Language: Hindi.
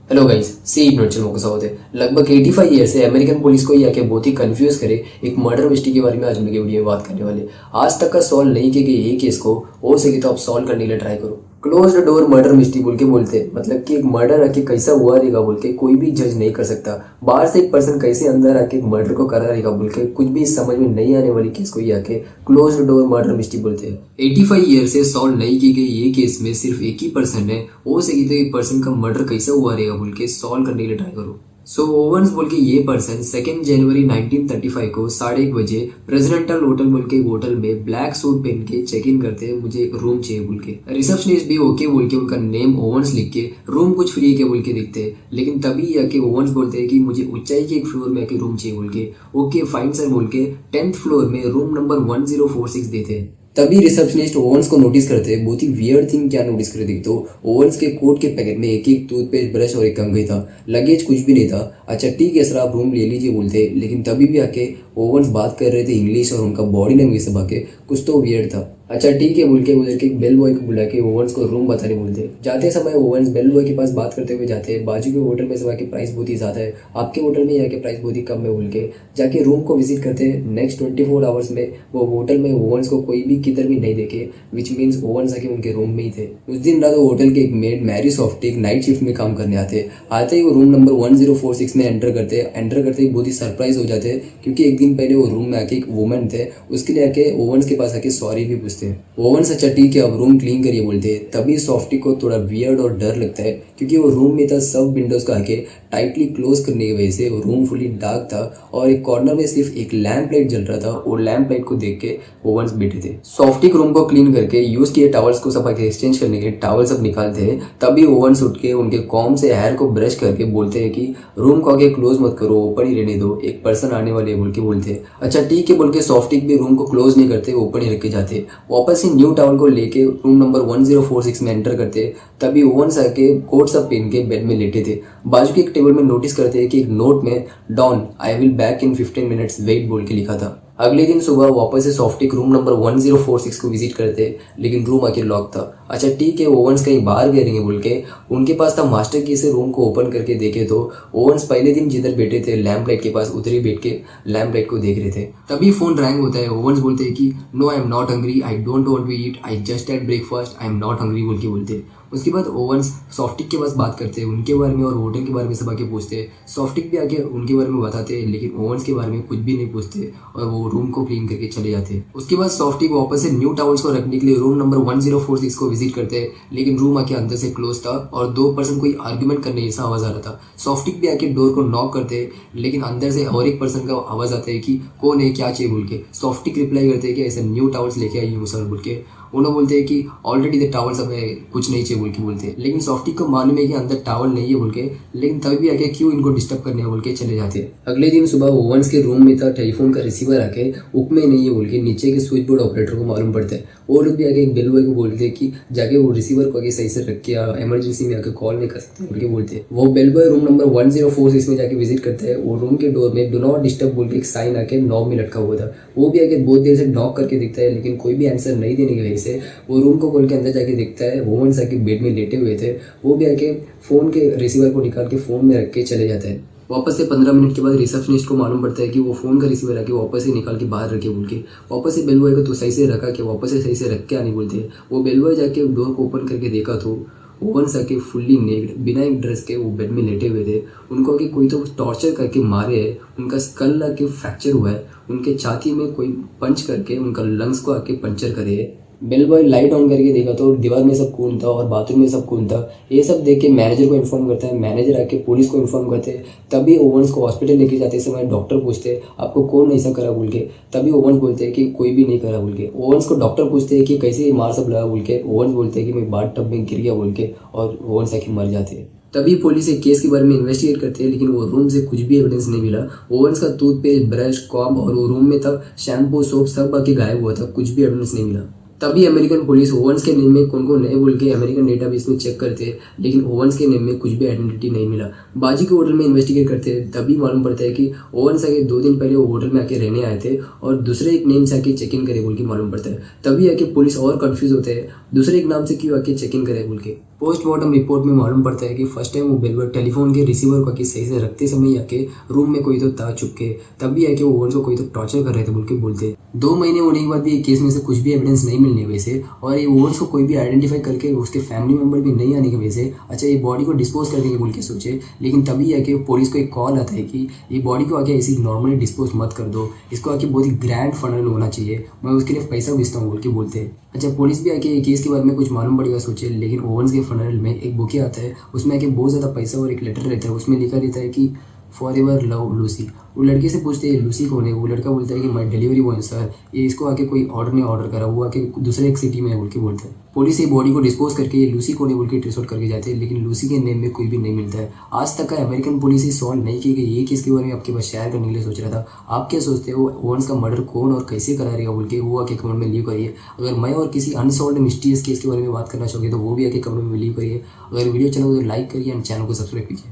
हेलो गाइस, सी इग्नोचल मौका होते लगभग 85 ईयर से अमेरिकन पुलिस को यह के बहुत ही कंफ्यूज करे एक मर्डर मिस्ट्री के बारे में आज हम लोग ये वीडियो में बात करने वाले। आज तक का सॉल्व नहीं किए गए यही केस को हो सके तो आप सॉल्व करने के लिए ट्राई करो। क्लोज डोर मर्डर मिस्ट्री बोल के बोलते हैं, मतलब कि एक मर्डर आके कैसा हुआ रहेगा बोल के कोई भी जज नहीं कर सकता। बाहर से एक पर्सन कैसे अंदर आके मर्डर को करा रहेगा बोल के कुछ भी समझ में नहीं आने वाली केस को ही आके क्लोज डोर मर्डर मिस्ट्री बोलते हैं। 85 ईयर से सॉल्व नहीं की गई ये केस में सिर्फ एक ही पर्सन है, हो सके तो एक पर्सन का मर्डर कैसा हुआ रहेगा बोल के सॉल्व करने के लिए ट्राई करो। सो ओवंस बोल के ये पर्सन 2 जनवरी 1935 को 1:30 बजे प्रेसिडेंटल होटल बोल के होटल में ब्लैक सूट पहन के चेक इन करते हैं, मुझे एक रूम चाहिए बोल के। रिसेप्शनिस्ट भी ओके बोल के उनका नेम ओवंस लिख के रूम कुछ फ्री के बोल के दिखते हैं, लेकिन तभी आके ओवंस बोलते हैं कि मुझे ऊंचाई के एक फ्लोर में आके रूम चाहिए बोल के। ओके फाइन सर बोल के 10th फ्लोर में रूम नंबर 1046 देते हैं। तभी रिसेप्शनिस्ट ओवंस को नोटिस करते हैं। बहुत ही वियर्ड थिंग क्या नोटिस करते तो ओवंस के कोट के पैकेट में एक टूथपेस्ट ब्रश और एक कंघी था, लगेज कुछ भी नहीं था। अच्छा ठीक है सर आप रूम ले लीजिए बोलते, लेकिन तभी भी आके ओवंस बात कर रहे थे इंग्लिश और उनका बॉडी लैंग्वेज सब आके कुछ तो वियर्ड था। अच्छा ठीक है बोल के उधर के बेल बॉय को बुला के ओवंस को रूम बताने बोलते। जाते समय ओवंस बेल बॉय के पास बात करते हुए जाते हैं, बाजू के होटल में सब आके प्राइस बहुत ही ज़्यादा है, आपके होटल में जाके प्राइस बहुत ही कम है बोल के जाके रूम को विजिट करते हैं। नेक्स्ट 24 आवर्स में वो होटल में ओवंस को कोई भी किधर भी नहीं देखे, विच मीन्स ओवंस आके उनके रूम में ही थे। उस दिन रात होटल के एक मेड मैरी सॉफ्टिक नाइट शिफ्ट में काम करने आते ही वो रूम नंबर 1046 में एंटर करते ही बहुत ही सरप्राइज हो जाते हैं, क्योंकि एक दिन पहले वो रूम में आके एक वुमन थे, उसके लिए आके ओवंस के पास आके सॉरी भी पूछते हैं। ओवंस अच्छा ठीक है अब रूम क्लीन करिए बोलते हैं। तभी सॉफ्टिक को थोड़ा वियर्ड और डर लगता है, क्योंकि वो रूम में था, सब विंडोज को आके टाइटली क्लोज करने की वजह से वो रूम फुली डार्क था और एक कॉर्नर में सिर्फ एक लैंप लाइट जल रहा था और लैंप लाइट को देख के ओवंस बैठे थे। सॉफ्टिक रूम को क्लीन करके यूज किए टॉवल्स को सब आके एक्सचेंज करने के टॉवल सब निकालते हैं। तभी ओवंस उठ के उनके कॉम से हेयर को ब्रश करके बोलते हैं कि रूम को आगे क्लोज मत करो, ओपन ही रहने दो, एक पर्सन आने वाले बोल के बोलते हैं। अच्छा ठीक है बोल के सॉफ्टिक भी रूम को क्लोज नहीं करते, ओपन ही रख के जाते। वापस से न्यू टॉवल को लेके रूम नंबर 1046 में एंटर करते। तभी ओवंस आके कोट सब पहन के बेड में लेटे थे। बाजू के एक टेबल में नोटिस करते हैं कि एक नोट में don I will back in 15 minutes wait बोल के लिखा था। अगले दिन सुबह वापस से सॉफ्टिक रूम नंबर 1046 को विजिट करते, लेकिन रूम आके लॉक था। अच्छा ठीक है ओवंस कहीं बाहर गए रहेंगे बोल के उनके पास था मास्टर की से रूम को ओपन करके देखे तो ओवंस पहले दिन जिधर बैठे थे लैंप लाइट के पास उधर ही बैठ के लैंप लाइट को देख रहे थे। तभी फोन रैंग होता है। ओवंस बोलते हैं कि no I am not hungry, I don't want to eat, I just had breakfast, I am not hungry बोल के बोलते। उसके बाद ओवंस सॉफ्टिक के पास बात करते हैं, उनके बारे में और होटल के बारे में सब आके पूछते हैं। सॉफ्टिक भी आके उनके बारे में बताते हैं, लेकिन ओवंस के बारे में कुछ भी नहीं पूछते और वो रूम को क्लीन करके चले जाते हैं। उसके बाद सॉफ्टिक वापस से न्यू टॉवल्स को रखने के लिए रूम नंबर 1046 को विजिट करते हैं, लेकिन रूम आके अंदर से क्लोज था और 2 पर्सन कोई आर्ग्यूमेंट करने जैसा आवाज आ रहा था। सॉफ्टिक भी आके डोर को नॉक करते हैं, लेकिन अंदर से और एक पर्सन का आवाज आता है कि कौन है क्या चाहिए बोल के। सॉफ्टिक रिप्लाई करते हैं कि ऐसे न्यू टॉवल्स लेके आई हूँ सर बोल के। उन्होंने बोलते हैं कि ऑलरेडी द टॉवल सब है, कुछ नहीं चाहिए बोल के बोलते हैं, लेकिन सॉफ्टिक को मालूम है कि अंदर टॉवल नहीं है बोल के, लेकिन तभी भी आके क्यों इनको डिस्टर्ब करने बोल के चले जाते हैं। अगले दिन सुबह ओवंस के रूम में था टेलीफोन का रिसीवर आके हुक में नहीं है बोल के नीचे के स्विच बोर्ड ऑपरेटर को मालूम पड़ता है। वो लोग भी आके एक बेल बॉय को बोलते हैं कि जाके वो रिसीवर को आगे सही से रख के इमरजेंसी में आके कॉल नहीं कर सकते बोल के बोलते हैं। वो बेल बॉय रूम नंबर 1046 में जाके विजिट करते हैं। वो रूम के डोर में डू नॉट डिस्टर्ब बोल के एक साइन आके नॉब में लटका हुआ था। वो भी आके बहुत देर से नॉक करके दिखता है, लेकिन कोई भी आंसर नहीं देने की वजह से वो रूम को खोल के अंदर जाके दिखता है ओवंस आके बेड में लेटे हुए थे। वो भी आके फोन के रिसीवर को निकाल के फोन में रख के चले जाते हैं। वापस से 15 मिनट के बाद रिसेप्शनिस्ट को मालूम पड़ता है कि वो फोन का रिसीवर आके वापस से निकाल के बाहर रखे बोल के। वापस से बेल बॉय को तो सही से रखा के वापस से सही से रख के आने बोलते हैं। वो बेल बॉय जाके डोर को ओपन करके देखा तो ओवंस आके फुल्ली नेक्ड बिना एक ड्रेस के वो बेड में लेटे हुए थे। उनको आके कोई तो टॉर्चर करके मारे है, उनका स्कल आके फ्रैक्चर हुआ है, उनके छाती में कोई पंच करके उनका लंग्स को आके पंचर करे है। बेल बॉय लाइट ऑन करके देखा तो दीवार में सब खून था और बाथरूम में सब खून था। ये सब देख के मैनेजर को इन्फॉर्म करता है, मैनेजर आके पुलिस को इन्फॉर्म करते हैं। तभी ओवंस को हॉस्पिटल लेके जाते समय डॉक्टर पूछते हैं आपको कौन ऐसा करा बोल के। तभी ओवंस बोलते हैं कि कोई भी नहीं करा बोल के। ओवंस को डॉक्टर पूछते हैं कि कैसे ये मार सब लगा बोल के। ओवंस बोलते हैं कि मैं बाथ टब में गिर गया बोल के, और ओवंस आके मर जाते हैं। तभी पुलिस एक केस के बारे में इन्वेस्टिगेट करते हैं, लेकिन वो रूम से कुछ भी एविडेंस नहीं मिला। ओवंस का टूथपेस्ट ब्रश कॉम्ब और वो रूम में था शैम्पू सोप सब आके गायब हुआ था, कुछ भी एविडेंस नहीं मिला। तभी अमेरिकन पुलिस ओवंस के नेम में कौन कौन है बोल के अमेरिकन डेटाबेस में चेक करते हैं, लेकिन ओवंस के नेम में कुछ भी आइडेंटिटी नहीं मिला। बाजू के होटल में इन्वेस्टिगेट करते हैं, तभी मालूम पड़ता है कि ओवंस आके 2 दिन पहले वो होटल में आके रहने आए थे और दूसरे एक नेम से आके चेक इन करे बोल के मालूम पड़ता है। तभी आके पुलिस और कंफ्यूज होते हैं, दूसरे एक नाम से क्यों आके चेक इन करे बोल के। पोस्टमार्टम रिपोर्ट में मालूम पड़ता है कि फर्स्ट टाइम वो बेलवर टेलीफोन के रिसीवर को आके सही से रखते समय आके रूम में कोई तो था चुपके, तब भी आके वो ओवेंस को कोई तो टॉर्चर कर रहे थे बोल के बोलते। 2 महीने होने के बाद भी ये केस में से कुछ भी एविडेंस नहीं मिलने की वजह से और ये ओवेंस को कोई भी आइडेंटिफाई करके उसके फैमिली मेंबर भी नहीं आने की वजह से अच्छा ये बॉडी को डिस्पोज कर देंगे बोल के सोचे, लेकिन तभी आके पुलिस को एक कॉल आता है कि ये बॉडी को आके ऐसी नॉर्मली डिस्पोज मत कर दो, इसको आके बहुत ही ग्रैंड फनरल होना चाहिए, मैं उसके लिए पैसा भेजता हूँ बोल के बोलते हैं। अच्छा पुलिस भी आके केस के बारे में कुछ मालूम पड़ेगा सोचे, लेकिन ओवेंस के फनरल में एक बुके आता है, उसमें आके बहुत ज़्यादा पैसा और एक लेटर रहता है, उसमें लिखा रहता है कि फॉर एवर लव लूसी। वो लड़के से पूछते हैं लूसी कौन है, वो लड़का बोलता है कि मैं डिलीवरी बॉय सर, ये इसको आके कोई ऑर्डर नहीं ऑर्डर करा, वो आके दूसरे एक सिटी में है बोल के बोलता है। पुलिस ये बॉडी को डिस्पोज करके ये लूसी कौन है बोल के ट्रेस आउट करके जाते हैं, लेकिन लूसी के नेम में कोई भी नहीं मिलता है। आज तक का अमेरिकन पुलिस ही सॉल्व नहीं की गई, ये केस के बारे में आपके पास शेयर करने के लिए सोच रहा था। आप क्या सोचते हो ओवेंस का मर्डर कौन और कैसे करा रहेगा बोल के वो आके कमेंट में लीव करिए। अगर मैं और किसी अनसॉल्व मिस्टीरियस केस के बारे में बात करना चाहोगे तो वो भी आके कमेंट में लीव करिए। अगर वीडियो चला तो लाइक करिए एंड चैनल को सब्सक्राइब कीजिए।